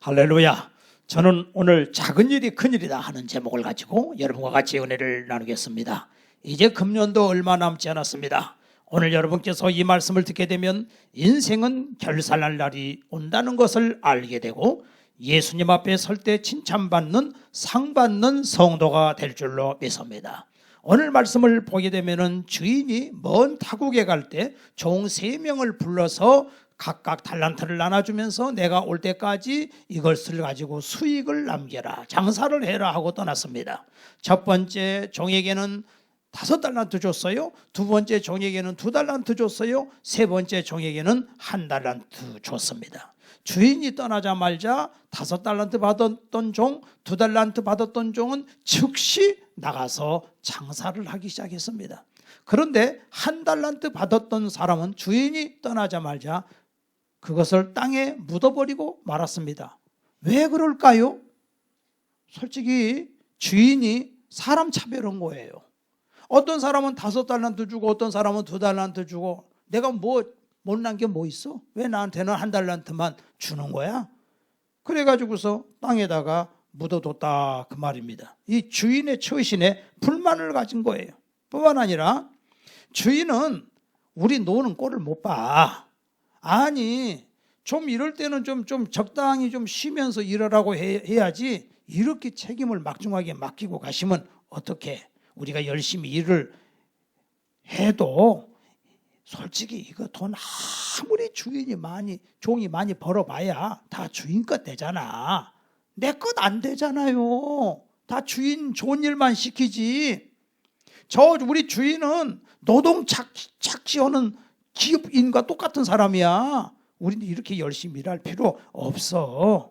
할렐루야. 저는 오늘 작은 일이 큰일이다 하는 제목을 가지고 여러분과 같이 은혜를 나누겠습니다. 이제 금년도 얼마 남지 않았습니다. 오늘 여러분께서 이 말씀을 듣게 되면 인생은 결산할 날이 온다는 것을 알게 되고 예수님 앞에 설 때 칭찬받는 상 받는 성도가 될 줄로 믿습니다. 오늘 말씀을 보게 되면 주인이 먼 타국에 갈 때 종 3명을 불러서 각각 달란트를 나눠주면서 내가 올 때까지 이것을 가지고 수익을 남겨라, 장사를 해라 하고 떠났습니다. 첫 번째 종에게는 5달란트 줬어요. 두 번째 종에게는 2달란트 줬어요. 세 번째 종에게는 1달란트 줬습니다. 주인이 떠나자마자 5달란트 받았던 종, 2달란트 받았던 종은 즉시 나가서 장사를 하기 시작했습니다. 그런데 1달란트 받았던 사람은 주인이 떠나자마자 그것을 땅에 묻어버리고 말았습니다. 왜 그럴까요? 솔직히 주인이 사람 차별한 거예요. 어떤 사람은 5달란트 주고 어떤 사람은 2달란트 주고 내가 못난 게 뭐 있어? 왜 나한테는 1달란트만 주는 거야? 그래가지고서 땅에다가 묻어뒀다 그 말입니다. 이 주인의 처신에 불만을 가진 거예요. 뿐만 아니라 주인은 우리 노는 꼴을 못 봐. 아니 좀 이럴 때는 좀 적당히 좀 쉬면서 일하라고 해야지 이렇게 책임을 막중하게 맡기고 가시면 어떻게? 우리가 열심히 일을 해도 솔직히 이거 돈 아무리 종이 많이 벌어봐야 다 주인 것 되잖아. 내 것 안 되잖아요. 다 주인 좋은 일만 시키지. 우리 주인은 노동 착취하는 기업인과 똑같은 사람이야. 우리는 이렇게 열심히 일할 필요 없어.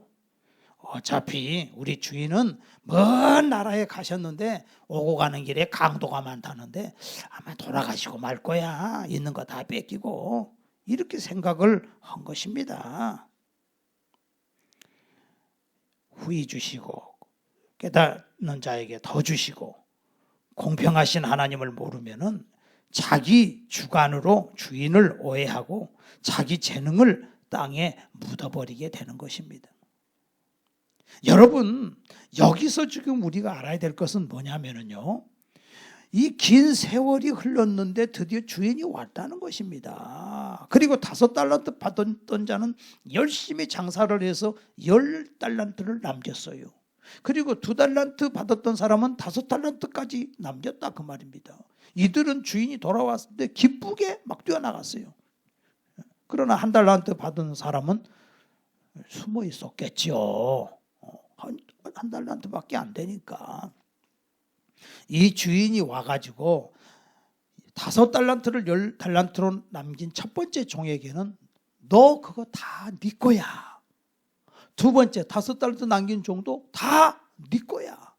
어차피 우리 주인은 먼 나라에 가셨는데 오고 가는 길에 강도가 많다는데 아마 돌아가시고 말 거야. 있는 거 다 뺏기고. 이렇게 생각을 한 것입니다. 후히 주시고 깨닫는 자에게 더 주시고 공평하신 하나님을 모르면은 자기 주관으로 주인을 오해하고 자기 재능을 땅에 묻어버리게 되는 것입니다. 여러분, 여기서 지금 우리가 알아야 될 것은 뭐냐면요, 이 긴 세월이 흘렀는데 드디어 주인이 왔다는 것입니다. 그리고 5달란트 받았던 자는 열심히 장사를 해서 10달란트를 남겼어요. 그리고 2달란트 받았던 사람은 5달란트까지 남겼다 그 말입니다. 이들은 주인이 돌아왔을 때 기쁘게 막 뛰어나갔어요. 그러나 1달란트 받은 사람은 숨어 있었겠죠. 1달란트밖에 안 되니까. 이 주인이 와가지고 5달란트를 10달란트로 남긴 첫 번째 종에게는 너 그거 다 네 거야. 두 번째 5달란트 남긴 종도 다 네 거야.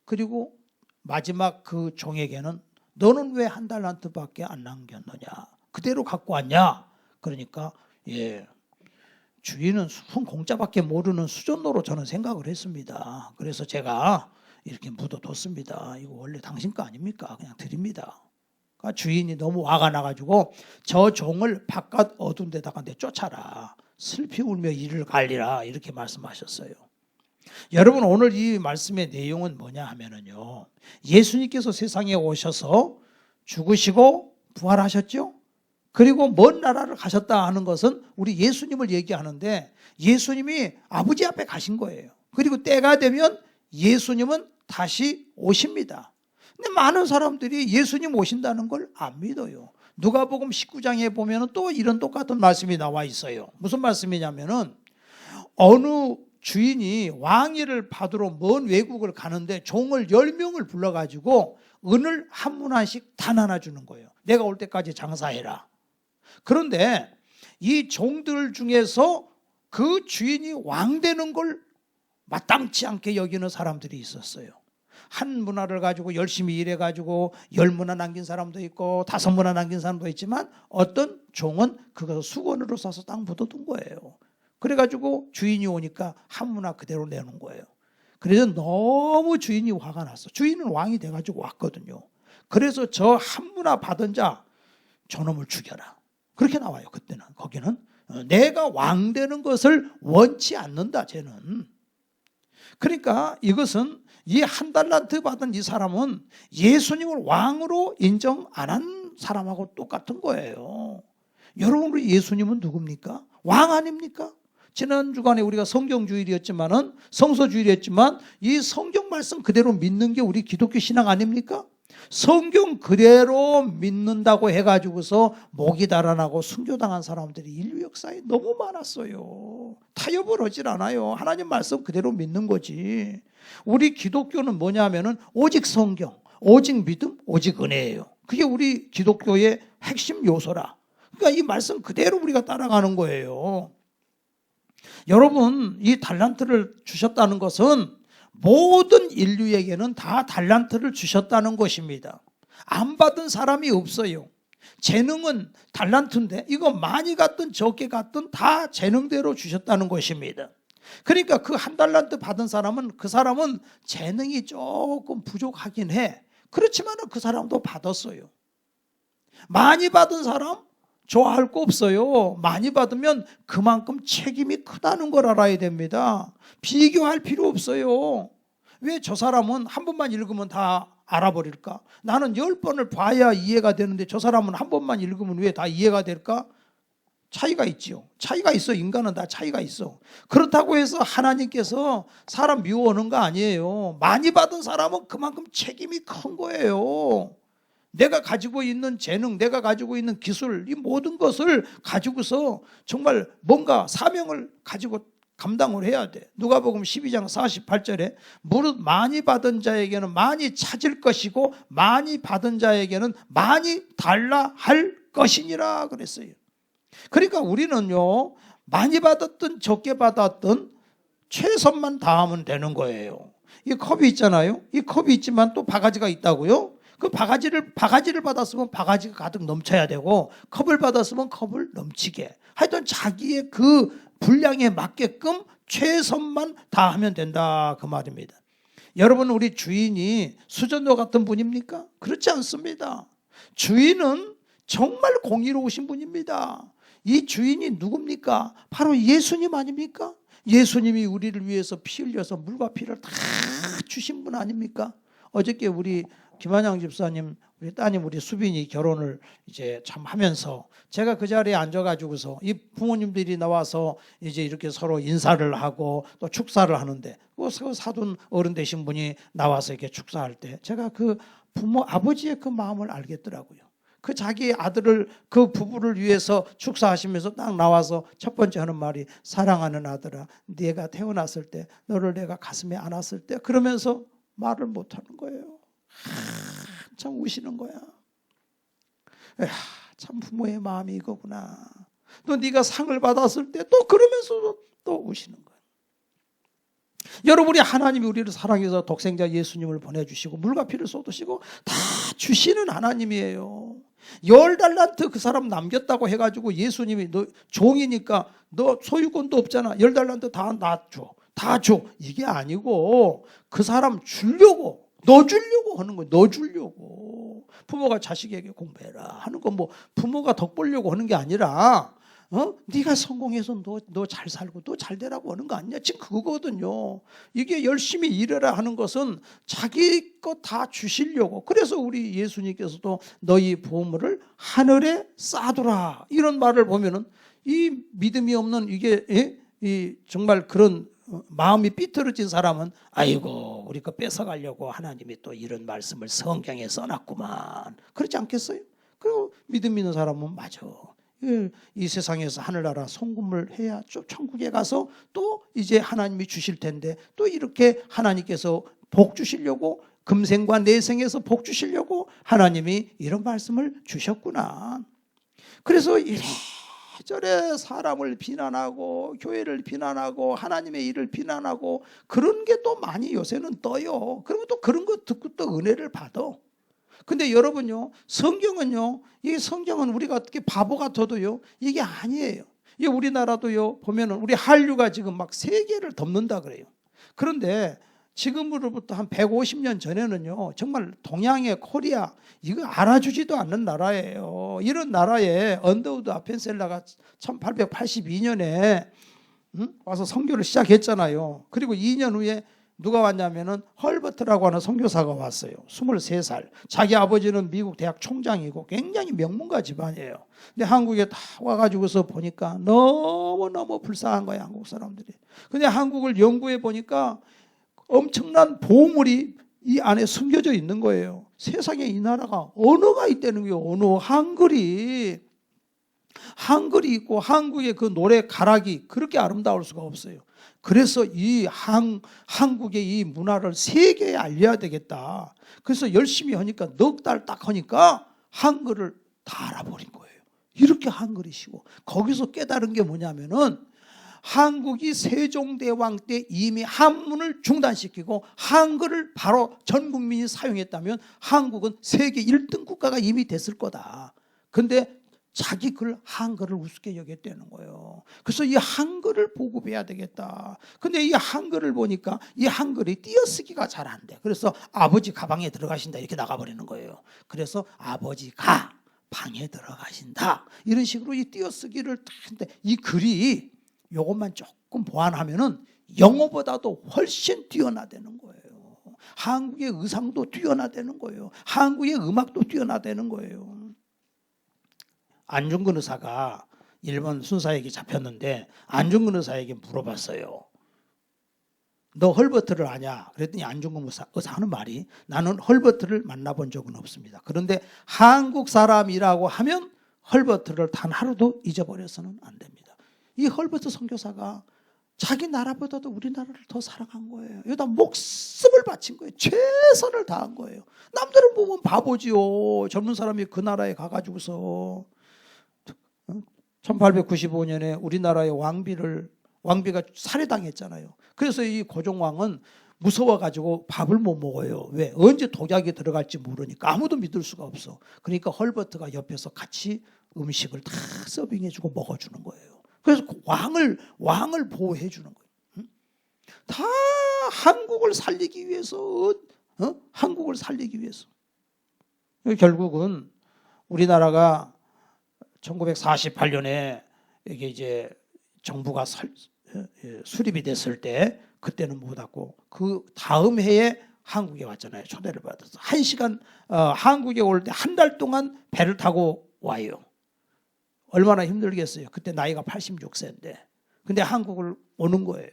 그리고 마지막 그 종에게는 너는 왜 1달란트밖에 안 남겼느냐, 그대로 갖고 왔냐. 그러니까 주인은 순 공짜밖에 모르는 수전노로 저는 생각을 했습니다. 그래서 제가 이렇게 묻어뒀습니다. 이거 원래 당신 거 아닙니까? 그냥 드립니다. 그러니까 주인이 너무 화가 나가지고 저 종을 바깥 어두운 데다가 쫓아라, 슬피 울며 이를 갈리라, 이렇게 말씀하셨어요. 여러분, 오늘 이 말씀의 내용은 뭐냐 하면은요, 예수님께서 세상에 오셔서 죽으시고 부활하셨죠? 그리고 먼 나라를 가셨다 하는 것은 우리 예수님을 얘기하는데 예수님이 아버지 앞에 가신 거예요. 그리고 때가 되면 예수님은 다시 오십니다. 근데 많은 사람들이 예수님 오신다는 걸 안 믿어요. 누가복음 19장에 보면 또 이런 똑같은 말씀이 나와 있어요. 무슨 말씀이냐면은 어느 주인이 왕위를 받으러 먼 외국을 가는데 종을 10명을 불러가지고 은을 한 문 한씩 다 나눠주는 거예요. 내가 올 때까지 장사해라. 그런데 이 종들 중에서 그 주인이 왕 되는 걸 마땅치 않게 여기는 사람들이 있었어요. 한 문화를 가지고 열심히 일해가지고 10문화 남긴 사람도 있고 5문화 남긴 사람도 있지만 어떤 종은 그것을 수건으로 싸서 땅 묻어둔 거예요. 그래가지고 주인이 오니까 한 문화 그대로 내놓은 거예요. 그래서 너무 주인이 화가 났어. 주인은 왕이 돼가지고 왔거든요. 그래서 저 한 문화 받은 자 저놈을 죽여라, 그렇게 나와요. 그때는 거기는 내가 왕 되는 것을 원치 않는다, 쟤는. 그러니까 이것은 이 한 달란트 받은 이 사람은 예수님을 왕으로 인정 안 한 사람하고 똑같은 거예요. 여러분, 우리 예수님은 누굽니까? 왕 아닙니까? 지난 주간에 우리가 성경주일이었지만은, 성서주일이었지만, 이 성경 말씀 그대로 믿는 게 우리 기독교 신앙 아닙니까? 성경 그대로 믿는다고 해가지고서 목이 달아나고 순교당한 사람들이 인류 역사에 너무 많았어요. 타협을 하질 않아요. 하나님 말씀 그대로 믿는 거지. 우리 기독교는 뭐냐면은 오직 성경, 오직 믿음, 오직 은혜예요. 그게 우리 기독교의 핵심 요소라. 그러니까 이 말씀 그대로 우리가 따라가는 거예요. 여러분, 이 달란트를 주셨다는 것은 모든 인류에게는 다 달란트를 주셨다는 것입니다. 안 받은 사람이 없어요. 재능은 달란트인데 이거 많이 갔든 적게 갔든 다 재능대로 주셨다는 것입니다. 그러니까 그 한 달란트 받은 사람은, 그 사람은 재능이 조금 부족하긴 해. 그렇지만 그 사람도 받았어요. 많이 받은 사람 좋아할 거 없어요. 많이 받으면 그만큼 책임이 크다는 걸 알아야 됩니다. 비교할 필요 없어요. 왜 저 사람은 한 번만 읽으면 다 알아버릴까? 나는 10번을 봐야 이해가 되는데 저 사람은 한 번만 읽으면 왜 다 이해가 될까? 차이가 있지요. 차이가 있어. 인간은 다 차이가 있어. 그렇다고 해서 하나님께서 사람 미워하는 거 아니에요. 많이 받은 사람은 그만큼 책임이 큰 거예요. 내가 가지고 있는 재능, 내가 가지고 있는 기술, 이 모든 것을 가지고서 정말 뭔가 사명을 가지고 감당을 해야 돼. 누가복음 12장 48절에 무릇 많이 받은 자에게는 많이 찾을 것이고 많이 받은 자에게는 많이 달라 할 것이니라 그랬어요. 그러니까 우리는요, 많이 받았든 적게 받았든 최선만 다하면 되는 거예요. 이 컵이 있잖아요. 이 컵이 있지만 또 바가지가 있다고요. 그 바가지를 받았으면 바가지가 가득 넘쳐야 되고, 컵을 받았으면 컵을 넘치게. 하여튼 자기의 그 분량에 맞게끔 최선만 다하면 된다, 그 말입니다. 여러분, 우리 주인이 수전도 같은 분입니까? 그렇지 않습니다. 주인은 정말 공의로우신 분입니다. 이 주인이 누굽니까? 바로 예수님 아닙니까? 예수님이 우리를 위해서 피 흘려서 물과 피를 다 주신 분 아닙니까? 어저께 우리 김한양 집사님, 우리 따님, 우리 수빈이 결혼을 이제 참 하면서 제가 그 자리에 앉아가지고서 이 부모님들이 나와서 이제 이렇게 서로 인사를 하고 또 축사를 하는데, 그 사돈 어른 되신 분이 나와서 이렇게 축사할 때 제가 그 부모, 아버지의 그 마음을 알겠더라고요. 그 자기 아들을, 그 부부를 위해서 축사하시면서 딱 나와서 첫 번째 하는 말이, 사랑하는 아들아, 네가 태어났을 때, 너를 내가 가슴에 안았을 때, 그러면서 말을 못하는 거예요. 참 우시는 거야. 참 부모의 마음이 이거구나. 또 네가 상을 받았을 때 또 그러면서도 또 우시는 거야. 여러분이, 하나님이 우리를 사랑해서 독생자 예수님을 보내주시고 물과 피를 쏟으시고 다 주시는 하나님이에요. 10달란트 그 사람 남겼다고 해가지고 예수님이, 너 종이니까 너 소유권도 없잖아, 10달란트 다 놔줘, 다 줘, 이게 아니고 그 사람 주려고, 너 주려고 하는 거예요. 너 주려고. 부모가 자식에게 공부해라 하는 건 뭐 부모가 덕 보려고 하는 게 아니라, 네가 성공해서 너 잘 살고 너 잘 되라고 하는 거 아니냐. 지금 그거거든요. 이게 열심히 일해라 하는 것은 자기 거 다 주시려고. 그래서 우리 예수님께서도 너희 보물을 하늘에 쌓아두라, 이런 말을 보면은 이 믿음이 없는, 이게 이 정말 그런 마음이 삐뚤어진 사람은, 아이고 우리 거 뺏어가려고 하나님이 또 이런 말씀을 성경에 써놨구만, 그렇지 않겠어요? 그리고 믿음 있는 사람은, 맞아, 이 세상에서 하늘나라 송금을 해야 천국에 가서 또 이제 하나님이 주실 텐데, 또 이렇게 하나님께서 복 주시려고, 금생과 내생에서 복 주시려고 하나님이 이런 말씀을 주셨구나. 그래서 이래저래 사람을 비난하고 교회를 비난하고 하나님의 일을 비난하고 그런 게 또 많이 요새는 떠요. 그러면 또 그런 거 듣고 또 은혜를 받아. 근데 여러분요, 성경은요, 이 성경은 우리가 어떻게 바보 같아도요, 이게 아니에요. 이 우리나라도요, 보면은 우리 한류가 지금 막 세계를 덮는다 그래요. 그런데 지금으로부터 한 150년 전에는요, 정말 동양의 코리아, 이거 알아주지도 않는 나라예요. 이런 나라에 언더우드 아펜셀라가 1882년에 와서 선교를 시작했잖아요. 그리고 2년 후에 누가 왔냐면은 헐버트라고 하는 선교사가 왔어요. 23살. 자기 아버지는 미국 대학 총장이고 굉장히 명문가 집안이에요. 근데 한국에 다 와가지고서 보니까 너무너무 불쌍한 거야, 한국 사람들이. 근데 한국을 연구해 보니까 엄청난 보물이 이 안에 숨겨져 있는 거예요. 세상에 이 나라가 언어가 있다는 거예요. 언어, 한글이 있고 한국의 그 노래 가락이 그렇게 아름다울 수가 없어요. 그래서 이 한국의 이 문화를 세계에 알려야 되겠다. 그래서 열심히 하니까 넉 달 딱 하니까 한글을 다 알아버린 거예요. 이렇게 한글이 쉬워. 거기서 깨달은 게 뭐냐면은 한국이 세종대왕 때 이미 한문을 중단시키고 한글을 바로 전 국민이 사용했다면 한국은 세계 1등 국가가 이미 됐을 거다. 근데 자기 한글을 우습게 여겼다는 거예요. 그래서 이 한글을 보급해야 되겠다. 근데 이 한글을 보니까 이 한글이 띄어쓰기가 잘 안 돼. 그래서 아버지 가방에 들어가신다 이렇게 나가버리는 거예요. 그래서 아버지가 방에 들어가신다 이런 식으로 이 띄어쓰기를 하는데 이 글이 요것만 조금 보완하면은 영어보다도 훨씬 뛰어나다는 거예요. 한국의 의상도 뛰어나다는 거예요. 한국의 음악도 뛰어나다는 거예요. 안중근 의사가 일본 순사에게 잡혔는데 안중근 의사에게 물어봤어요. 너 헐버트를 아냐? 그랬더니 안중근 의사 하는 말이 나는 헐버트를 만나본 적은 없습니다. 그런데 한국 사람이라고 하면 헐버트를 단 하루도 잊어버려서는 안 됩니다. 이 헐버트 선교사가 자기 나라보다도 우리나라를 더 사랑한 거예요. 여기다 목숨을 바친 거예요. 최선을 다한 거예요. 남들은 보면 바보지요. 젊은 사람이 그 나라에 가가지고서 1895년에 우리나라의 왕비가 살해당했잖아요. 그래서 이 고종왕은 무서워가지고 밥을 못 먹어요. 왜? 언제 독약이 들어갈지 모르니까 아무도 믿을 수가 없어. 그러니까 헐버트가 옆에서 같이 음식을 다 서빙해주고 먹어주는 거예요. 그래서 왕을 보호해주는 거예요. 다 한국을 살리기 위해서, 한국을 살리기 위해서. 결국은 우리나라가 1948년에 이게 이제 정부가 수립이 됐을 때 그때는 못 왔고 그 다음 해에 한국에 왔잖아요. 초대를 받아서 1시간 한국에 올 때 한 달 동안 배를 타고 와요. 얼마나 힘들겠어요. 그때 나이가 86세인데. 근데 한국을 오는 거예요.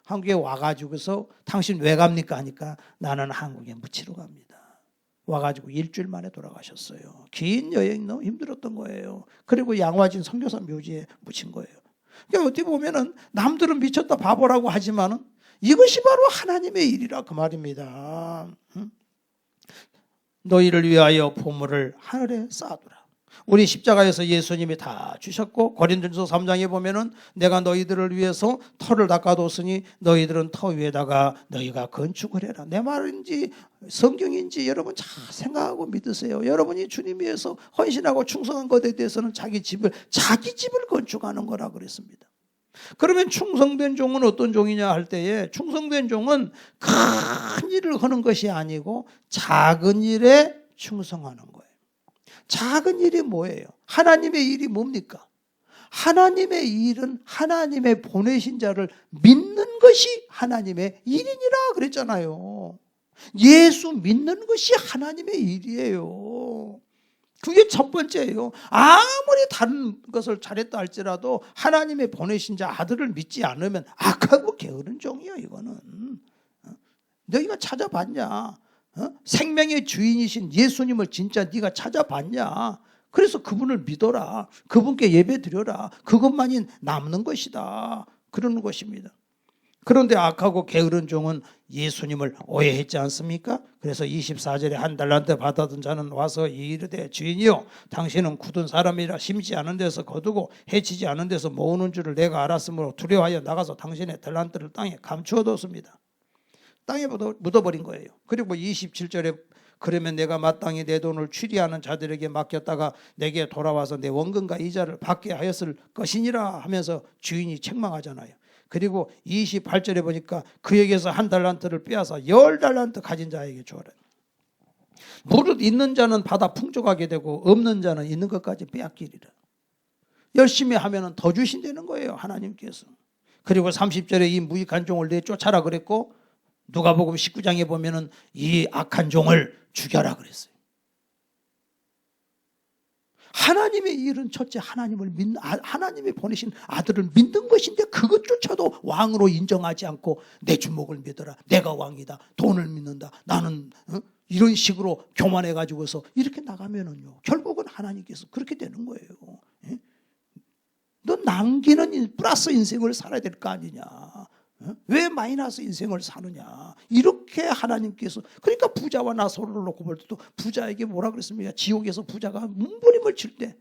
한국에 와가지고서 당신 왜 갑니까 하니까 나는 한국에 묻히러 갑니다. 와가지고 일주일 만에 돌아가셨어요. 긴 여행 너무 힘들었던 거예요. 그리고 양화진 선교사 묘지에 묻힌 거예요. 그러니까 어떻게 보면은 남들은 미쳤다 바보라고 하지만은 이것이 바로 하나님의 일이라 그 말입니다. 너희를 위하여 보물을 하늘에 쌓아두라. 우리 십자가에서 예수님이 다 주셨고 고린도전서 3장에 보면은 내가 너희들을 위해서 터를 닦아뒀으니 너희들은 터 위에다가 너희가 건축을 해라. 내 말인지 성경인지 여러분 잘 생각하고 믿으세요. 여러분이 주님 위해서 헌신하고 충성한 것에 대해서는 자기 집을 건축하는 거라 그랬습니다. 그러면 충성된 종은 어떤 종이냐 할 때에 충성된 종은 큰 일을 하는 것이 아니고 작은 일에 충성하는 거예요. 작은 일이 뭐예요? 하나님의 일이 뭡니까? 하나님의 일은 하나님의 보내신 자를 믿는 것이 하나님의 일이니라 그랬잖아요. 예수 믿는 것이 하나님의 일이에요. 그게 첫 번째예요. 아무리 다른 것을 잘했다 할지라도 하나님의 보내신 자 아들을 믿지 않으면 악하고 게으른 종이야 이거는. 너희가 찾아봤냐? 생명의 주인이신 예수님을 진짜 네가 찾아봤냐? 그래서 그분을 믿어라. 그분께 예배 드려라. 그것만이 남는 것이다. 그러는 것입니다. 그런데 악하고 게으른 종은 예수님을 오해했지 않습니까? 그래서 24절에 한 달란트 받았던 자는 와서 이르되 주인이여 당신은 굳은 사람이라 심지 않은 데서 거두고 해치지 않은 데서 모으는 줄을 내가 알았으므로 두려워하여 나가서 당신의 달란트를 땅에 감추어뒀습니다. 땅에 묻어버린 거예요. 그리고 27절에 그러면 내가 마땅히 내 돈을 취리하는 자들에게 맡겼다가 내게 돌아와서 내 원금과 이자를 받게 하였을 것이니라 하면서 주인이 책망하잖아요. 그리고 28절에 보니까 그에게서 한 달란트를 빼앗아 10달란트 가진 자에게 주어라. 무릇 있는 자는 받아 풍족하게 되고 없는 자는 있는 것까지 빼앗기리라. 열심히 하면 더 주신다는 거예요, 하나님께서. 그리고 30절에 이 무익한 종을 내쫓아라 그랬고, 누가복음 19장에 보면은 이 악한 종을 죽여라 그랬어요. 하나님의 일은 첫째 하나님을 믿는, 하나님이 보내신 아들을 믿는 것인데 그것조차도 왕으로 인정하지 않고 내 주목을 믿어라, 내가 왕이다, 돈을 믿는다, 나는 이런 식으로 교만해 가지고서 이렇게 나가면은요, 결국은 하나님께서 그렇게 되는 거예요. 너 남기는 플러스 인생을 살아야 될 거 아니냐, 왜 마이너스 인생을 사느냐, 이렇게 하나님께서. 그러니까 부자와 나사로를 놓고 볼 때도 부자에게 뭐라 그랬습니까? 지옥에서 부자가 몸부림을 칠 때,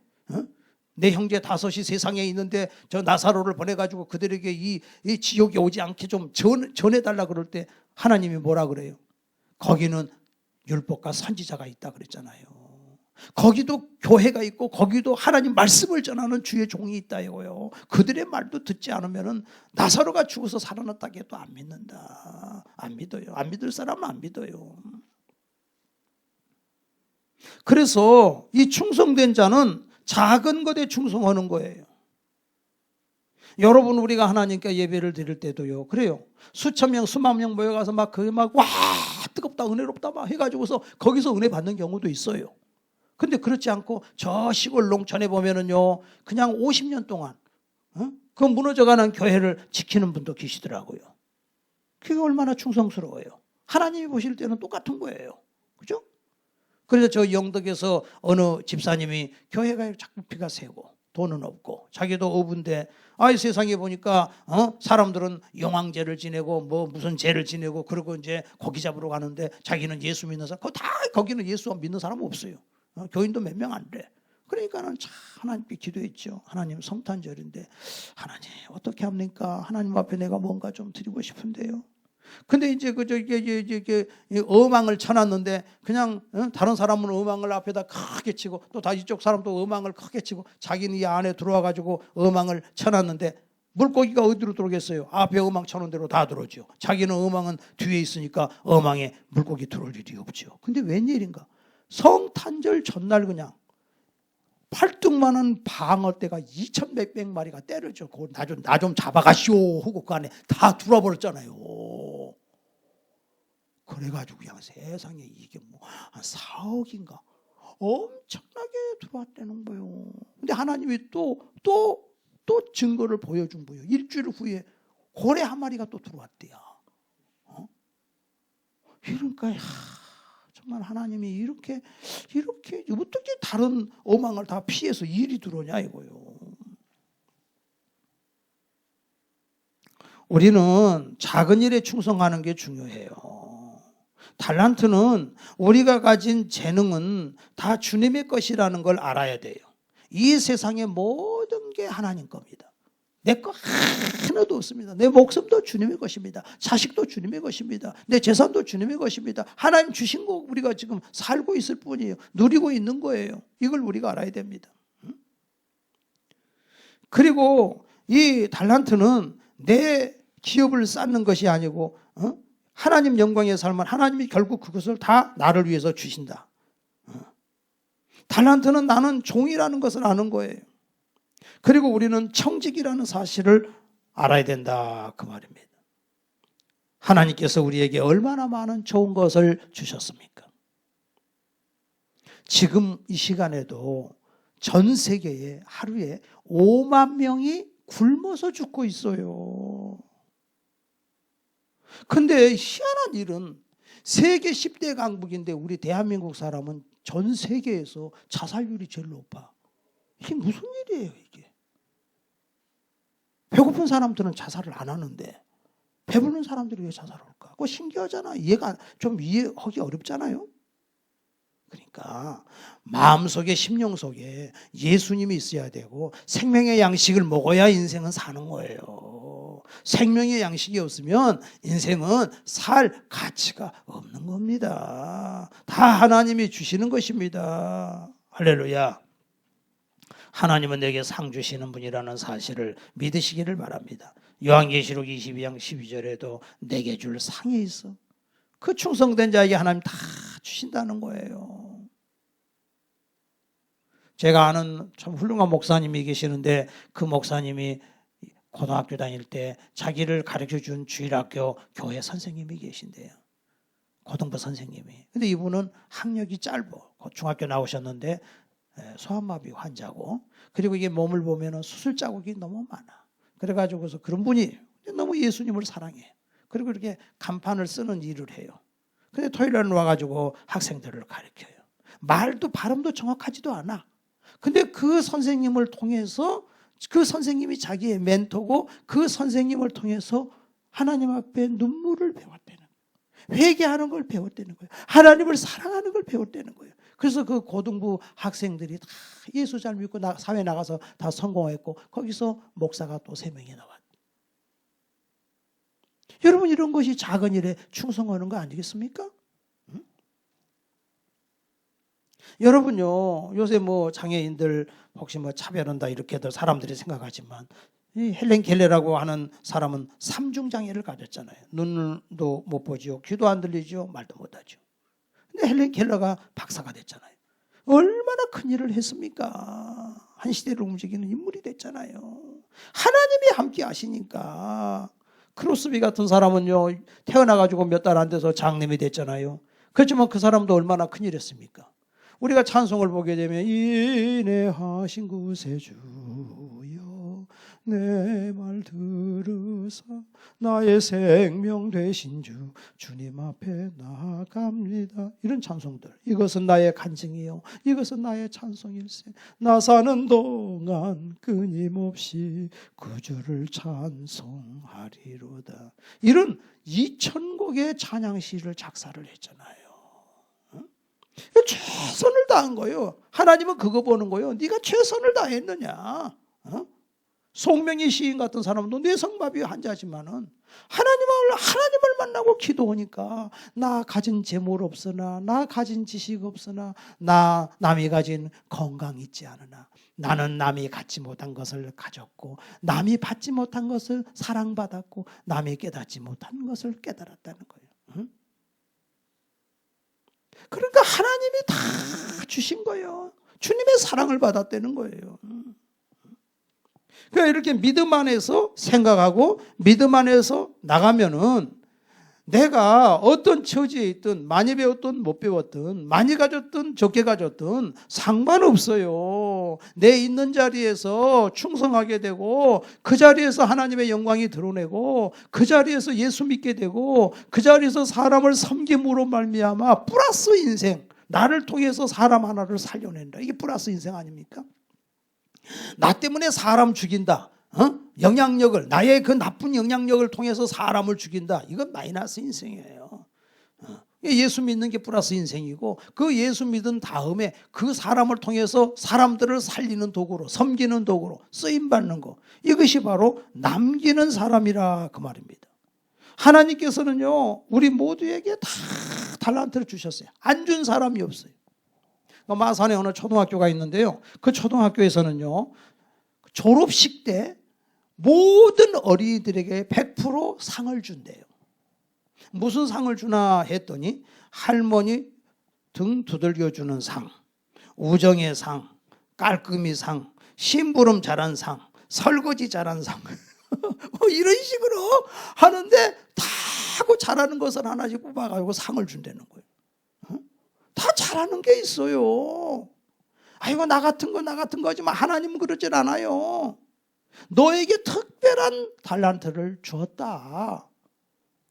내 형제 5이 세상에 있는데 저 나사로를 보내가지고 그들에게 이 지옥에 오지 않게 좀 전해달라 그럴 때 하나님이 뭐라 그래요? 거기는 율법과 선지자가 있다 그랬잖아요. 거기도 교회가 있고 거기도 하나님 말씀을 전하는 주의 종이 있다 이거요. 그들의 말도 듣지 않으면은 나사로가 죽어서 살아났다고 해도 안 믿는다. 안 믿어요. 안 믿을 사람은 안 믿어요. 그래서 이 충성된 자는 작은 것에 충성하는 거예요. 여러분, 우리가 하나님께 예배를 드릴 때도요, 그래요. 수천 명, 수만 명 모여가서 막 그게 막 와 뜨겁다, 은혜롭다 막 해가지고서 거기서 은혜 받는 경우도 있어요. 근데 그렇지 않고 저 시골 농촌에 보면은요, 그냥 50년 동안 그 무너져가는 교회를 지키는 분도 계시더라고요. 그게 얼마나 충성스러워요. 하나님이 보실 때는 똑같은 거예요. 그죠? 그래서 저 영덕에서 어느 집사님이 교회가 자꾸 비가 새고 돈은 없고 자기도 어부인데, 세상에 보니까 사람들은 영왕제를 지내고 뭐 무슨 제를 지내고 그러고 이제 고기 잡으러 가는데 자기는 예수 믿는 사람, 거기는 예수 믿는 사람 없어요. 교인도 몇 명 안 돼. 그러니까는 참 하나님께 기도했죠. 하나님, 성탄절인데 하나님 어떻게 합니까? 하나님 앞에 내가 뭔가 좀 드리고 싶은데요. 근데 이제 이게 어망을 쳐놨는데 그냥 다른 사람은 어망을 앞에다 크게 치고 또 다 이쪽 사람도 어망을 크게 치고 자기는 이 안에 들어와 가지고 어망을 쳐놨는데 물고기가 어디로 들어오겠어요? 앞에 어망 쳐놓은 대로 다 들어오죠. 자기는 어망은 뒤에 있으니까 어망에 물고기 들어올 일이 없죠. 근데 웬일인가? 성탄절 전날 그냥 팔뚝만한 방어떼가 2,000 몇백 마리가 때려져. 나 좀 잡아가시오 하고 그 안에 다 들어와버렸잖아요. 그래가지고 그냥 세상에 이게 뭐 한 4억인가 엄청나게 들어왔다는 거예요. 근데 하나님이 또 증거를 보여준 거예요. 일주일 후에 고래 한 마리가 또 들어왔대요. 그러니까 정말 하나님이 이렇게 어떻게 다른 어망을 다 피해서 일이 들어오냐 이거요. 우리는 작은 일에 충성하는 게 중요해요. 달란트는, 우리가 가진 재능은 다 주님의 것이라는 걸 알아야 돼요. 이 세상의 모든 게 하나님 겁니다. 내 거 하나도 없습니다. 내 목숨도 주님의 것입니다. 자식도 주님의 것입니다. 내 재산도 주님의 것입니다. 하나님 주신 거 우리가 지금 살고 있을 뿐이에요. 누리고 있는 거예요. 이걸 우리가 알아야 됩니다. 그리고 이 달란트는 내 기업을 쌓는 것이 아니고 하나님 영광의 삶은 하나님이 결국 그것을 다 나를 위해서 주신다. 달란트는 나는 종이라는 것을 아는 거예요. 그리고 우리는 청직이라는 사실을 알아야 된다 그 말입니다. 하나님께서 우리에게 얼마나 많은 좋은 것을 주셨습니까? 지금 이 시간에도 전 세계에 하루에 5만 명이 굶어서 죽고 있어요. 근데 희한한 일은 세계 10대 강국인데 우리 대한민국 사람은 전 세계에서 자살률이 제일 높아. 이게 무슨 일이에요 이게? 배고픈 사람들은 자살을 안 하는데 배부른 사람들이 왜 자살을 할까? 그거 신기하잖아. 이해하기 어렵잖아요. 그러니까 마음속에, 심령 속에 예수님이 있어야 되고 생명의 양식을 먹어야 인생은 사는 거예요. 생명의 양식이 없으면 인생은 살 가치가 없는 겁니다. 다 하나님이 주시는 것입니다. 할렐루야. 하나님은 내게 상 주시는 분이라는 사실을 믿으시기를 바랍니다. 요한계시록 22장 12절에도 내게 줄 상이 있어. 그 충성된 자에게 하나님 다 주신다는 거예요. 제가 아는 참 훌륭한 목사님이 계시는데 그 목사님이 고등학교 다닐 때 자기를 가르쳐준 주일학교 교회 선생님이 계신데요. 고등부 선생님이. 근데 이분은 학력이 짧어. 중학교 나오셨는데 소아마비 환자고, 그리고 이게 몸을 보면 수술 자국이 너무 많아. 그래가지고서 그런 분이 너무 예수님을 사랑해. 그리고 이렇게 간판을 쓰는 일을 해요. 근데 토요일에는 와가지고 학생들을 가르쳐요. 말도 발음도 정확하지도 않아. 근데 그 선생님을 통해서, 그 선생님이 자기의 멘토고 그 선생님을 통해서 하나님 앞에 눈물을 배웠다는 거예요. 회개하는 걸 배웠다는 거예요. 하나님을 사랑하는 걸 배웠다는 거예요. 그래서 그 고등부 학생들이 다 예수 잘 믿고 사회 나가서 다 성공했고, 거기서 목사가 또 3명이 나왔어요. 여러분, 이런 것이 작은 일에 충성하는 거 아니겠습니까? 응? 여러분요, 요새 뭐 장애인들 혹시 뭐 차별한다 이렇게들 사람들이 생각하지만, 이 헬렌 켈러라고 하는 사람은 3중 장애를 가졌잖아요. 눈도 못 보죠, 귀도 안 들리죠, 말도 못하죠. 근데 헬렌 켈러가 박사가 됐잖아요. 얼마나 큰 일을 했습니까? 한 시대를 움직이는 인물이 됐잖아요. 하나님이 함께 하시니까. 크로스비 같은 사람은요, 태어나가지고 몇 달 안 돼서 장님이 됐잖아요. 그렇지만 그 사람도 얼마나 큰일 했습니까? 우리가 찬송을 보게 되면 인내하신 구세주여 내 말 들으사 나의 생명 되신 주 주님 앞에 나아갑니다. 이런 찬송들, 이것은 나의 간증이요 이것은 나의 찬송일세. 나 사는 동안 끊임없이 구주를 찬송하리로다. 이런 2000곡의 찬양시를 작사를 했잖아요. 최선을 다한 거예요. 하나님은 그거 보는 거예요. 네가 최선을 다했느냐. 송명희 시인 같은 사람도 뇌성마비 환자지만은 하나님을 만나고 기도하니까 나 가진 재물 없으나 나 가진 지식 없으나 나 남이 가진 건강 있지 않으나 나는 남이 갖지 못한 것을 가졌고 남이 받지 못한 것을 사랑받았고 남이 깨닫지 못한 것을 깨달았다는 거예요. 그러니까 하나님이 다 주신 거예요. 주님의 사랑을 받았다는 거예요. 그러니까 이렇게 믿음 안에서 생각하고 믿음 안에서 나가면은 내가 어떤 처지에 있든 많이 배웠든 못 배웠든 많이 가졌든 적게 가졌든 상관없어요. 내 있는 자리에서 충성하게 되고 그 자리에서 하나님의 영광이 드러내고 그 자리에서 예수 믿게 되고 그 자리에서 사람을 섬김으로 말미암아 플러스 인생, 나를 통해서 사람 하나를 살려낸다. 이게 플러스 인생 아닙니까? 나 때문에 사람 죽인다. 영향력을, 나의 그 나쁜 영향력을 통해서 사람을 죽인다. 이건 마이너스 인생이에요. 예수 믿는 게 플러스 인생이고, 그 예수 믿은 다음에 그 사람을 통해서 사람들을 살리는 도구로, 섬기는 도구로 쓰임받는 거, 이것이 바로 남기는 사람이라 그 말입니다. 하나님께서는요 우리 모두에게 다 달란트를 주셨어요. 안 준 사람이 없어요. 마산에 어느 초등학교가 있는데요, 그 초등학교에서는요 졸업식 때 모든 어린이들에게 100% 상을 준대요. 무슨 상을 주나 했더니 할머니 등 두들겨 주는 상, 우정의 상, 깔끔이 상, 심부름 잘한 상, 설거지 잘한 상 뭐 이런 식으로 하는데 다 하고 잘하는 것을 하나씩 뽑아가지고 상을 준다는 거예요. 다 잘하는 게 있어요. 아이고 나 같은 거 하지만 하나님은 그러질 않아요. 너에게 특별한 달란트를 주었다.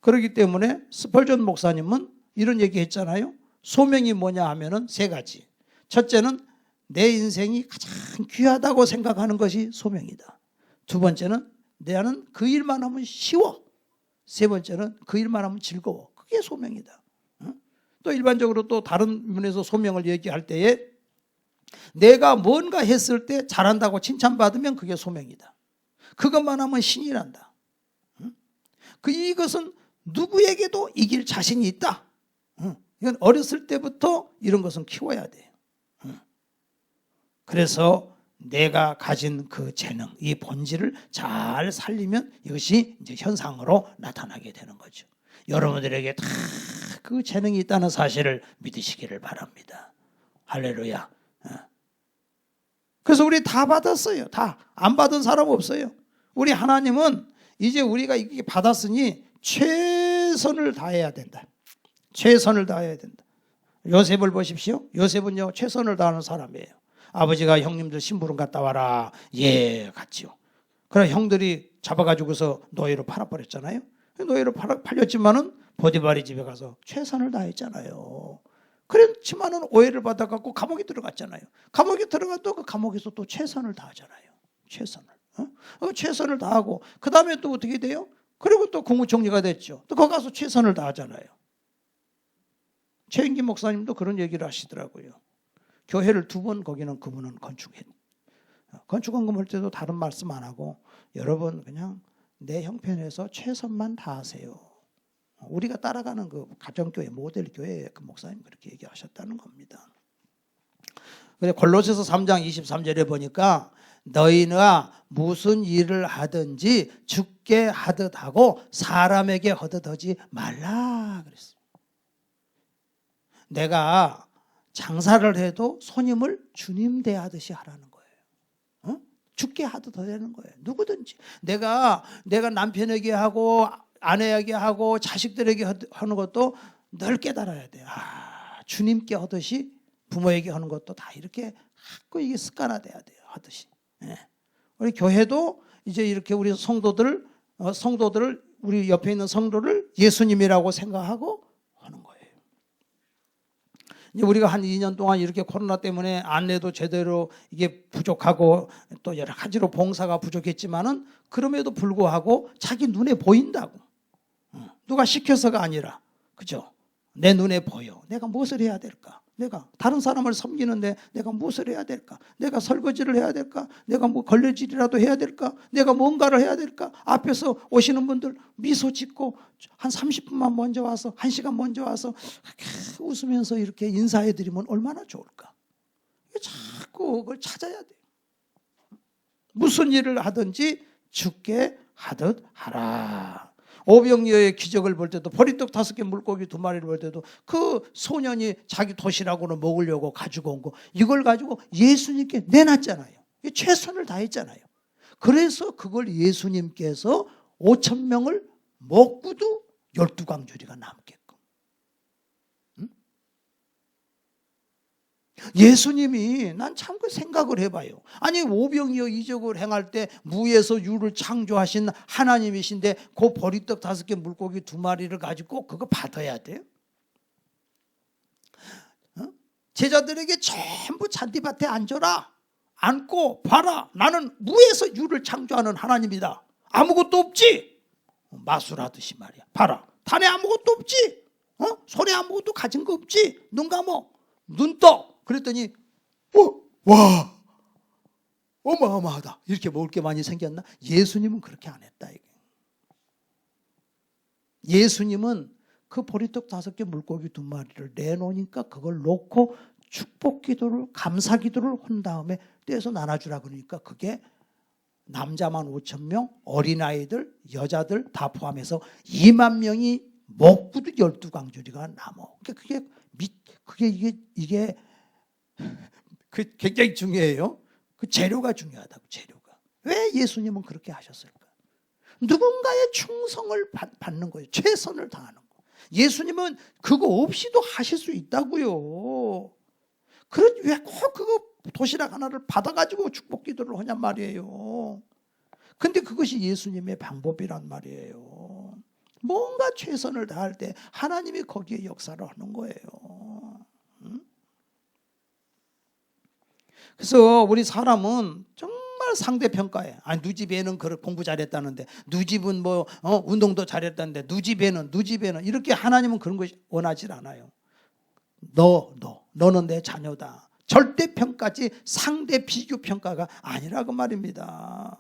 그렇기 때문에 스펄전 목사님은 이런 얘기 했잖아요. 소명이 뭐냐 하면은 3가지. 첫째는 내 인생이 가장 귀하다고 생각하는 것이 소명이다. 2번째는 나는 그 일만 하면 쉬워. 3번째는 그 일만 하면 즐거워. 그게 소명이다. 또 일반적으로 또 다른 면에서 소명을 얘기할 때에 내가 뭔가 했을 때 잘한다고 칭찬받으면 그게 소명이다. 그것만 하면 신이 난다. 이것은 누구에게도 이길 자신이 있다. 이건 어렸을 때부터 이런 것은 키워야 돼요. 그래서 내가 가진 그 재능, 이 본질을 잘 살리면 이것이 이제 현상으로 나타나게 되는 거죠. 여러분들에게 다 그 재능이 있다는 사실을 믿으시기를 바랍니다. 할렐루야. 그래서 우리 다 받았어요. 다. 안 받은 사람 없어요. 우리 하나님은 이제 우리가 이게 받았으니 최선을 다해야 된다. 최선을 다해야 된다. 요셉을 보십시오. 요셉은요, 최선을 다하는 사람이에요. 아버지가 형님들 심부름 갔다 와라. 예, 갔지요. 그래 형들이 잡아가지고서 노예로 팔아버렸잖아요. 노예로 팔렸지만은 보디발의 집에 가서 최선을 다했잖아요. 그렇지만은 오해를 받아갖고 감옥에 들어갔잖아요. 감옥에 들어가도 그 감옥에서 또 최선을 다하잖아요. 최선을. 최선을 다하고 그 다음에 또 어떻게 돼요? 그리고 또 국무총리가 됐죠. 또 거기 가서 최선을 다하잖아요. 최인기 목사님도 그런 얘기를 하시더라고요. 교회를 2번 거기는 그분은 건축원금 할 때도 다른 말씀 안 하고 여러분 그냥 내 형편에서 최선만 다하세요. 우리가 따라가는 그 가정교회 모델 교회에 그 목사님 그렇게 얘기하셨다는 겁니다. 근데 골로새서 3장 23절에 보니까 너희가 무슨 일을 하든지 주께 하듯 하고 사람에게 하듯 하지 말라 그랬어요. 내가 장사를 해도 손님을 주님 대하듯이 하라는 거예요. 주께 하듯 하라는 거예요. 누구든지 내가 남편에게 하고 아내에게 하고 자식들에게 하는 것도 늘 깨달아야 돼요. 주님께 하듯이 부모에게 하는 것도 다 이렇게 자꾸 이게 습관화돼야 돼요. 하듯이. 우리 교회도 이제 이렇게 우리 성도들을 우리 옆에 있는 성도를 예수님이라고 생각하고 하는 거예요. 이제 우리가 한 2년 동안 이렇게 코로나 때문에 안내도 제대로 이게 부족하고 또 여러 가지로 봉사가 부족했지만은 그럼에도 불구하고 자기 눈에 보인다고. 누가 시켜서가 아니라, 그죠? 내 눈에 보여. 내가 무엇을 해야 될까? 내가 다른 사람을 섬기는데 내가 무엇을 해야 될까? 내가 설거지를 해야 될까? 내가 뭐 걸레질이라도 해야 될까? 내가 뭔가를 해야 될까? 앞에서 오시는 분들 미소 짓고 한 30분만 먼저 와서 1시간 먼저 와서 웃으면서 이렇게 인사해드리면 얼마나 좋을까? 자꾸 그걸 찾아야 돼요. 무슨 일을 하든지 주께 하듯 하라. 오병이어의 기적을 볼 때도 보리떡 5개 물고기 2마리를 볼 때도 그 소년이 자기 도시락으로 먹으려고 가지고 온 거 이걸 가지고 예수님께 내놨잖아요. 최선을 다했잖아요. 그래서 그걸 예수님께서 5,000명을 먹고도 12광주리가 남게끔. 예수님이 난 참 그 생각을 해봐요. 아니 오병이어 이적을 행할 때 무에서 유를 창조하신 하나님이신데 그 보리떡 5개 물고기 2마리를 가지고 그거 받아야 돼요? 제자들에게 전부 잔디밭에 앉아라. 앉고 봐라. 나는 무에서 유를 창조하는 하나님이다. 아무것도 없지? 마술하듯이 말이야. 봐라. 단에 아무것도 없지? 손에 아무것도 가진 거 없지? 눈 감어. 눈 떠. 그랬더니 와 어마어마하다. 이렇게 먹을 게 많이 생겼나? 예수님은 그렇게 안 했다. 이게. 예수님은 그 보리떡 5개 물고기 2마리를 내놓으니까 그걸 놓고 축복 기도를 감사 기도를 한 다음에 떼서 나눠주라 그러니까 그게 남자만 5,000명 어린아이들 여자들 다 포함해서 2만 명이 먹고도 12광주리가 남어. 그게 이게 굉장히 중요해요. 그 재료가 중요하다고. 재료가. 왜 예수님은 그렇게 하셨을까? 누군가의 충성을 받는 거예요. 최선을 다하는 거. 예수님은 그거 없이도 하실 수 있다고요. 왜 꼭 그거 도시락 하나를 받아가지고 축복 기도를 하냔 말이에요. 근데 그것이 예수님의 방법이란 말이에요. 뭔가 최선을 다할 때 하나님이 거기에 역사를 하는 거예요. 그래서 우리 사람은 정말 상대평가해. 누집 애는 공부 잘했다는데, 누집은 운동도 잘했다는데, 누집에는 이렇게 하나님은 그런 거 원하지 않아요. 너는 내 자녀다. 절대 평가지 상대 비교 평가가 아니라고 말입니다.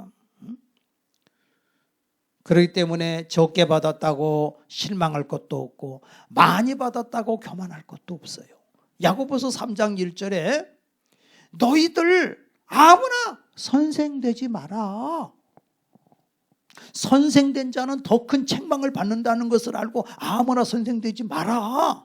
그렇기 때문에 적게 받았다고 실망할 것도 없고 많이 받았다고 교만할 것도 없어요. 야고보서 3장 1절에 너희들 아무나 선생 되지 마라. 선생된 자는 더 큰 책망을 받는다는 것을 알고 아무나 선생 되지 마라.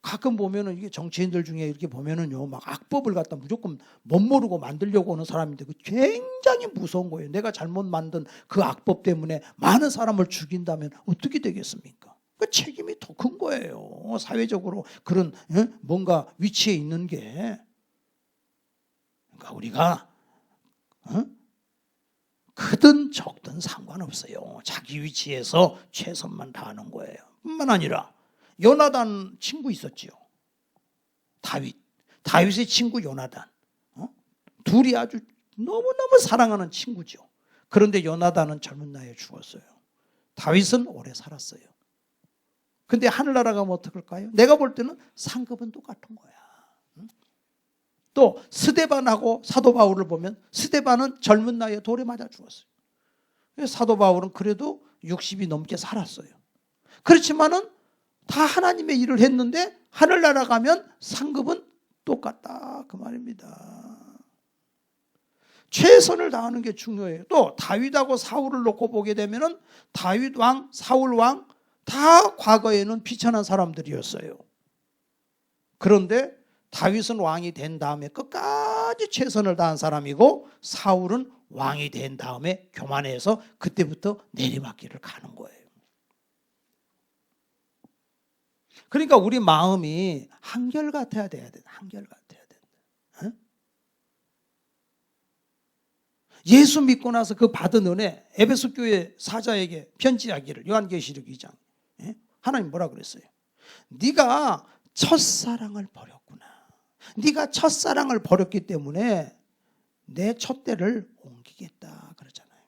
가끔 보면은 이게 정치인들 중에 이렇게 보면은요, 막 악법을 갖다 무조건 못 모르고 만들려고 하는 사람인데 그 굉장히 무서운 거예요. 내가 잘못 만든 그 악법 때문에 많은 사람을 죽인다면 어떻게 되겠습니까? 그 책임이 더 큰 거예요. 사회적으로 그런 뭔가 위치에 있는 게. 그러니까 우리가 크든 적든 상관없어요. 자기 위치에서 최선만 다하는 거예요. 뿐만 아니라 요나단 친구 있었지요. 다윗의 친구 요나단. 둘이 아주 너무너무 사랑하는 친구죠. 그런데 요나단은 젊은 나이에 죽었어요. 다윗은 오래 살았어요. 근데 하늘나라 가면 어떡할까요? 내가 볼 때는 상급은 똑같은 거야. 또 스데반하고 사도 바울을 보면 스데반은 젊은 나이에 돌에 맞아 죽었어요. 사도 바울은 그래도 60이 넘게 살았어요. 그렇지만은 다 하나님의 일을 했는데 하늘나라 가면 상급은 똑같다 그 말입니다. 최선을 다하는 게 중요해요. 또 다윗하고 사울을 놓고 보게 되면은 다윗 왕, 사울 왕 다 과거에는 비천한 사람들이었어요. 그런데 다윗은 왕이 된 다음에 끝까지 최선을 다한 사람이고 사울은 왕이 된 다음에 교만해서 그때부터 내리막길을 가는 거예요. 그러니까 우리 마음이 한결같아야 돼야 돼. 한결같아야 된다. 응? 예수 믿고 나서 그 받은 은혜, 에베소 교회 사자에게 편지하기를 요한계시록 2장. 하나님 뭐라 그랬어요? 네가 첫사랑을 버렸구나. 네가 첫사랑을 버렸기 때문에 내 촛대를 옮기겠다 그러잖아요.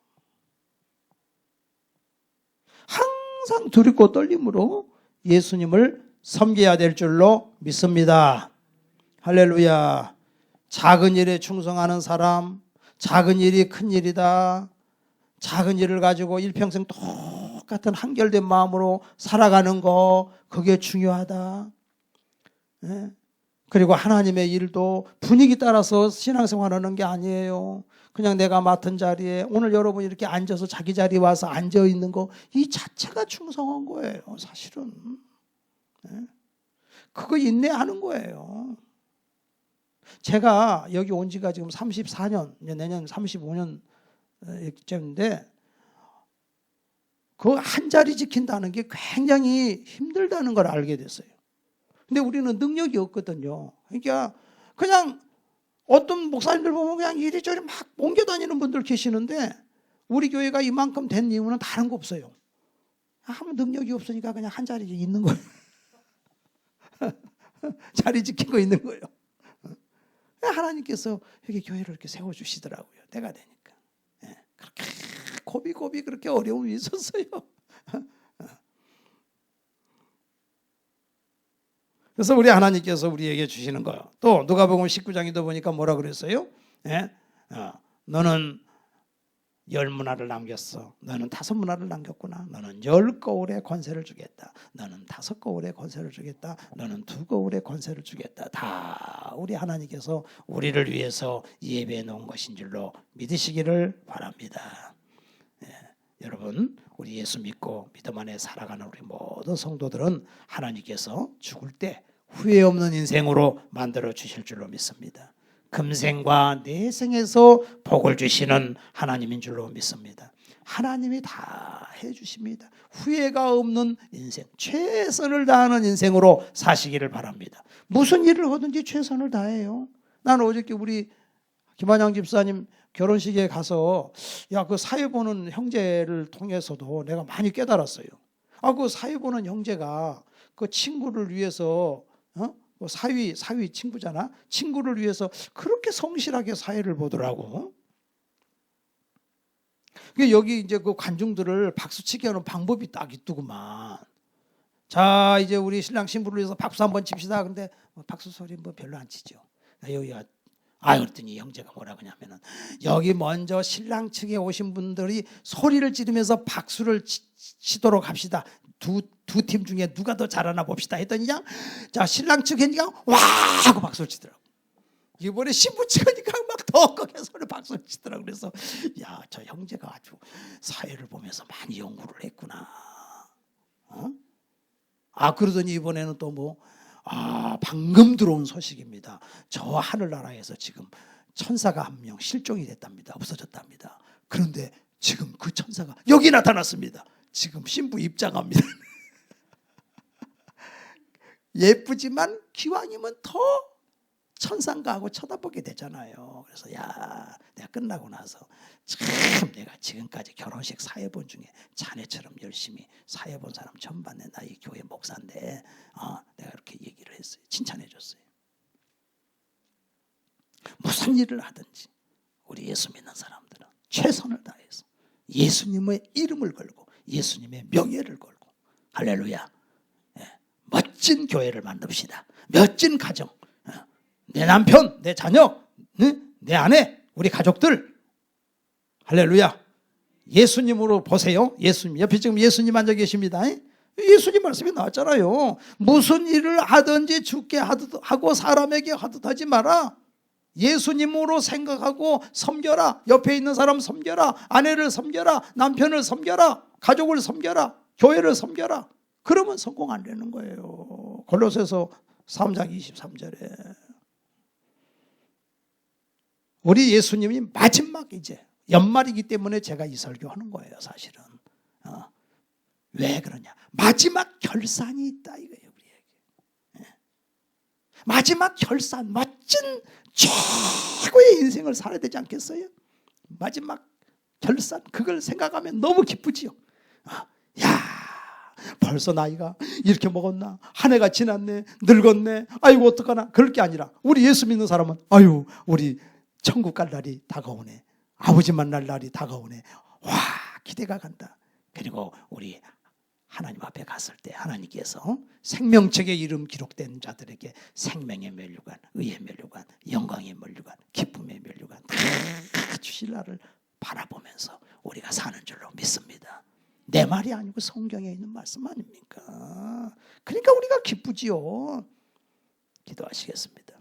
항상 두렵고 떨림으로 예수님을 섬겨야 될 줄로 믿습니다. 할렐루야. 작은 일에 충성하는 사람, 작은 일이 큰 일이다. 작은 일을 가지고 일평생 똑같은 한결된 마음으로 살아가는 거, 그게 중요하다. 그리고 하나님의 일도 분위기 따라서 신앙생활하는 게 아니에요. 그냥 내가 맡은 자리에 오늘 여러분 이렇게 앉아서 자기 자리에 와서 앉아 있는 거 이 자체가 충성한 거예요. 사실은. 그거 인내하는 거예요. 제가 여기 온 지가 지금 34년, 내년 35년쯤인데 그 한 자리 지킨다는 게 굉장히 힘들다는 걸 알게 됐어요. 근데 우리는 능력이 없거든요. 그러니까 그냥 어떤 목사님들 보면 그냥 이리저리 막 옮겨 다니는 분들 계시는데 우리 교회가 이만큼 된 이유는 다른 거 없어요. 아무 능력이 없으니까 그냥 한 자리에 있는 거예요. 자리 지키고 있는 거예요. 하나님께서 여기 교회를 이렇게 세워주시더라고요. 때가 되니까. 그렇게 고비고비 그렇게 어려움이 있었어요. 그래서 우리 하나님께서 우리에게 주시는 거예요. 또 누가복음 19장에도 보니까 뭐라 그랬어요? 너는 10문화를 남겼어. 너는 5문화를 남겼구나. 너는 10거울의 권세를 주겠다. 너는 5거울의 권세를 주겠다. 너는 2거울의 권세를 주겠다. 다 우리 하나님께서 우리를 위해서 예배해 놓은 것인 줄로 믿으시기를 바랍니다. 여러분, 우리 예수 믿고 믿음 안에 살아가는 우리 모든 성도들은 하나님께서 죽을 때 후회 없는 인생으로 만들어 주실 줄로 믿습니다. 금생과 내생에서 복을 주시는 하나님인 줄로 믿습니다. 하나님이 다 해주십니다. 후회가 없는 인생, 최선을 다하는 인생으로 사시기를 바랍니다. 무슨 일을 하든지 최선을 다해요. 나는 어저께 우리 김한양 집사님 결혼식에 가서 그 사회 보는 형제를 통해서도 내가 많이 깨달았어요. 그 사회 보는 형제가 그 친구를 위해서 사위 친구잖아. 친구를 위해서 그렇게 성실하게 사회를 보더라고. 여기 이제 그 관중들을 박수치게 하는 방법이 딱 있더구만. 자, 이제 우리 신랑 신부를 위해서 박수 한번 칩시다. 근데 박수 소리 별로 안 치죠. 여기가 그랬더니 형제가 뭐라 그러냐면은 여기 먼저 신랑 측에 오신 분들이 소리를 지르면서 박수를 치도록 합시다. 두 팀 중에 누가 더 잘하나 봅시다 했더니 자 신랑 측 했니까 와 하고 박수를 치더라고. 이번에 신부 찍으니까 막 더 크게 소리 박수 치더라고. 그래서 야, 저 형제가 아주 사회를 보면서 많이 연구를 했구나. 그러더니 이번에는 또 뭐 방금 들어온 소식입니다. 저 하늘나라에서 지금 천사가 한 명 실종이 됐답니다. 없어졌답니다. 그런데 지금 그 천사가 여기 나타났습니다. 지금 신부 입장합니다. 예쁘지만 기왕이면 더 천상가 하고 쳐다보게 되잖아요. 그래서 내가 끝나고 나서 참 내가 지금까지 결혼식 사회 본 중에 자네처럼 열심히 사회 본 사람 처음 봤네. 나 이 교회 목사인데 내가 이렇게 얘기를 했어요. 칭찬해 줬어요. 무슨 일을 하든지 우리 예수 믿는 사람들은 최선을 다해서 예수님의 이름을 걸고 예수님의 명예를 걸고 할렐루야. 멋진 교회를 만듭시다. 멋진 가정, 내 남편, 내 자녀, 내 아내, 우리 가족들 할렐루야. 예수님으로 보세요. 예수님 옆에 지금 예수님 앉아 계십니다. 예수님 말씀이 나왔잖아요. 무슨 일을 하든지 주께 하고 사람에게 하듯 하지 마라. 예수님으로 생각하고 섬겨라. 옆에 있는 사람 섬겨라. 아내를 섬겨라. 남편을 섬겨라. 가족을 섬겨라. 교회를 섬겨라. 그러면 성공 안 되는 거예요. 골로새서 3장 23절에 우리 예수님이 마지막 이제 연말이기 때문에 제가 이 설교하는 거예요. 사실은 왜 그러냐, 마지막 결산이 있다 이거예요. 우리에게 마지막 결산, 멋진 최고의 인생을 살아야 되지 않겠어요? 마지막 결산, 그걸 생각하면 너무 기쁘지요. 벌써 나이가 이렇게 먹었나, 한 해가 지났네, 늙었네, 아이고 어떡하나, 그럴 게 아니라 우리 예수 믿는 사람은 우리 천국 갈 날이 다가오네, 아버지 만날 날이 다가오네, 와 기대가 간다. 그리고 우리 하나님 앞에 갔을 때 하나님께서 생명책에 이름 기록된 자들에게 생명의 면류관, 의의 면류관, 영광의 면류관, 기쁨의 면류관 다 주실 날을 바라보면서 우리가 사는 줄로 믿습니다. 내 말이 아니고 성경에 있는 말씀 아닙니까? 그러니까 우리가 기쁘지요. 기도하시겠습니다.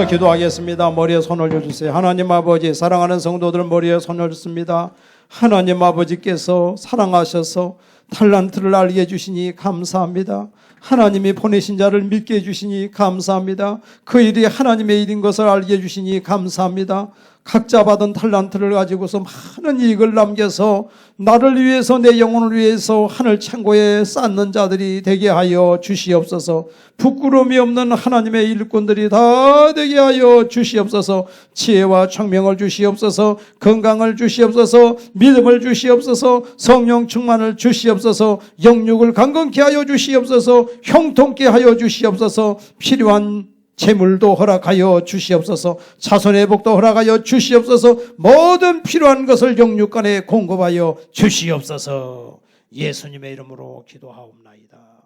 기도하겠습니다. 머리에 손 올려주세요. 하나님 아버지, 사랑하는 성도들 머리에 손 올렸습니다. 하나님 아버지께서 사랑하셔서 탈란트를 알게 해주시니 감사합니다. 하나님이 보내신 자를 믿게 해주시니 감사합니다. 그 일이 하나님의 일인 것을 알게 해주시니 감사합니다. 각자 받은 탈란트를 가지고서 많은 이익을 남겨서 나를 위해서, 내 영혼을 위해서 하늘 창고에 쌓는 자들이 되게 하여 주시옵소서. 부끄러움이 없는 하나님의 일꾼들이 다 되게 하여 주시옵소서. 지혜와 총명을 주시옵소서. 건강을 주시옵소서. 믿음을 주시옵소서. 성령 충만을 주시옵소서. 영육을 강건케 하여 주시옵소서. 형통케 하여 주시옵소서. 필요한 재물도 허락하여 주시옵소서. 자손의 회복도 허락하여 주시옵소서. 모든 필요한 것을 영육간에 공급하여 주시옵소서. 예수님의 이름으로 기도하옵나이다.